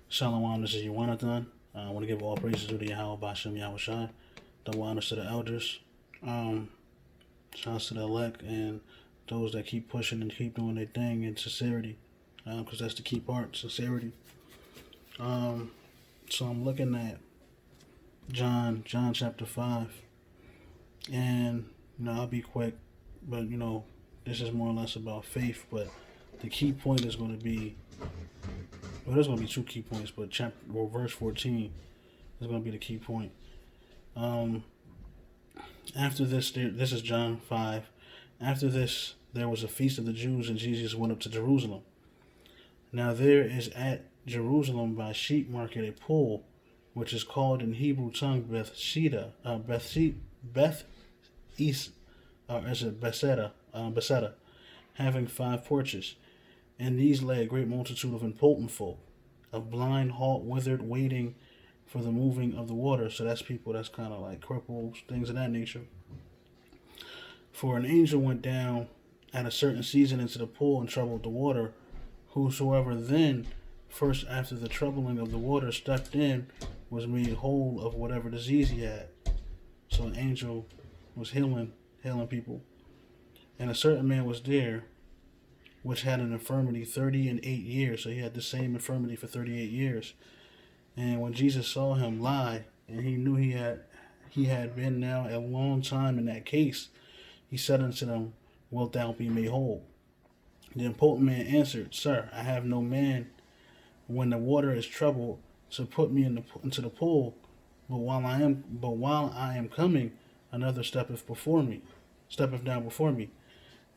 Shalom, this is Yawanathan. I want to give all praises to the Yahweh Bashem Yahushai. Double honors to the elders. Um, Shouts to the elect and those that keep pushing and keep doing their thing in sincerity. Because that's the key part, sincerity. Um, so I'm looking at John chapter 5. And, I'll be quick. But, this is more or less about faith. But the key point is going to be, well, there's going to be two key points, but verse 14 is going to be the key point. After this, this is John 5. After this, there was a feast of the Jews, and Jesus went up to Jerusalem. Now there is at Jerusalem by sheep market a pool, which is called in Hebrew tongue Bethesda, Beth East, or is it Bethesda, having 5 porches. In these lay a great multitude of impotent folk, of blind, halt, withered, waiting for the moving of the water. So that's people that's kind of like cripples, things of that nature. For an angel went down at a certain season into the pool and troubled the water. Whosoever then, first after the troubling of the water, stepped in, was made whole of whatever disease he had. So an angel was healing people. And a certain man was there, which had an infirmity 38 years. So he had the same infirmity for 38 years. And when Jesus saw him lie, and he knew he had been now a long time in that case, he said unto them, Wilt thou be made whole? The impotent man answered, Sir, I have no man when the water is troubled to put me into the pool, but while I am coming, another steppeth down before me.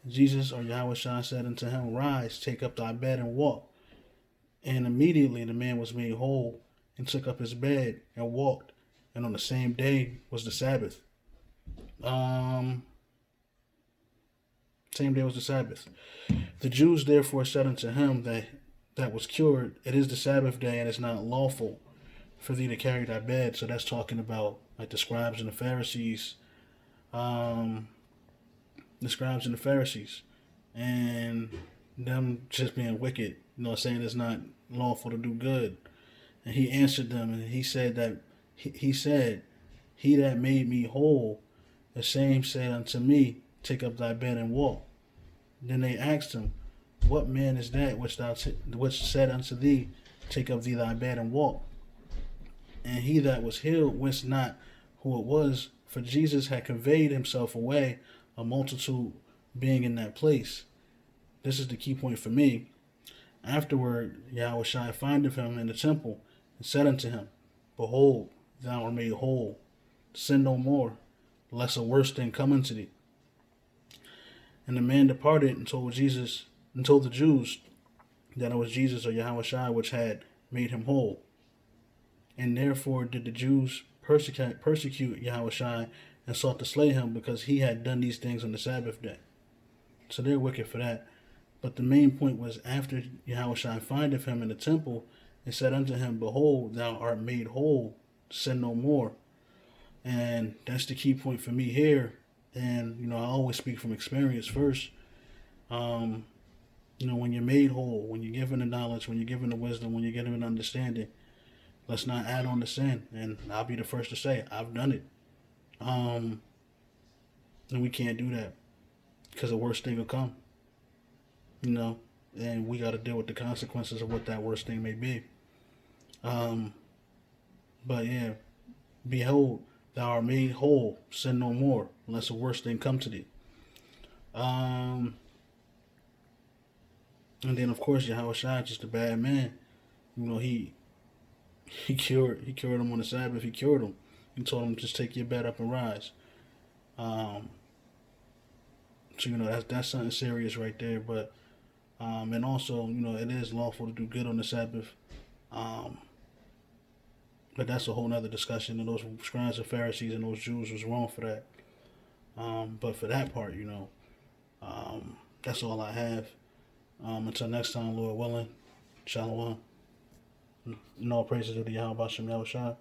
Jesus or Yahweh Shah said unto him, Rise, take up thy bed and walk. And immediately the man was made whole, and took up his bed and walked. And on the same day was the Sabbath. Same day was the Sabbath. The Jews therefore said unto him that was cured, It is the Sabbath day, and it's not lawful for thee to carry thy bed. So that's talking about like the scribes and the Pharisees. And them just being wicked, saying it's not lawful to do good. And he answered them, and he said he that made me whole, the same said unto me, Take up thy bed and walk. Then they asked him, What man is that which said unto thee, Take up thee thy bed and walk? And he that was healed wist not who it was, for Jesus had conveyed himself away, a multitude being in that place. This is the key point for me. Afterward, Yahweh Shai findeth him in the temple, and said unto him, Behold, thou art made whole. Sin no more, lest a worse thing come unto thee. And the man departed and told the Jews that it was Jesus or Yahweh Shai which had made him whole. And therefore did the Jews persecute Yahweh Shai and sought to slay him, because he had done these things on the Sabbath day. So they're wicked for that. But the main point was, after Yahweh Shai findeth him in the temple, and said unto him, Behold, thou art made whole, sin no more. And that's the key point for me here. And, I always speak from experience first. When you're made whole, when you're given the knowledge, when you're given the wisdom, when you're given an understanding, let's not add on the sin. And I'll be the first to say, I've done it. And we can't do that, because the worst thing will come. And we got to deal with the consequences of what that worst thing may be. But yeah, behold, thou art made whole, sin no more, unless a worse thing come to thee. And then of course Yahweh Shai, just a bad man. He cured him on the Sabbath. He cured him. He told him, just take your bed up and rise. So that's something serious right there. But and also, it is lawful to do good on the Sabbath. But that's a whole nother discussion. And those scribes and Pharisees and those Jews was wrong for that. But for that part, that's all I have. Until next time, Lord willing, Shalom. And all praises to the Yahweh Bashem Yahushua.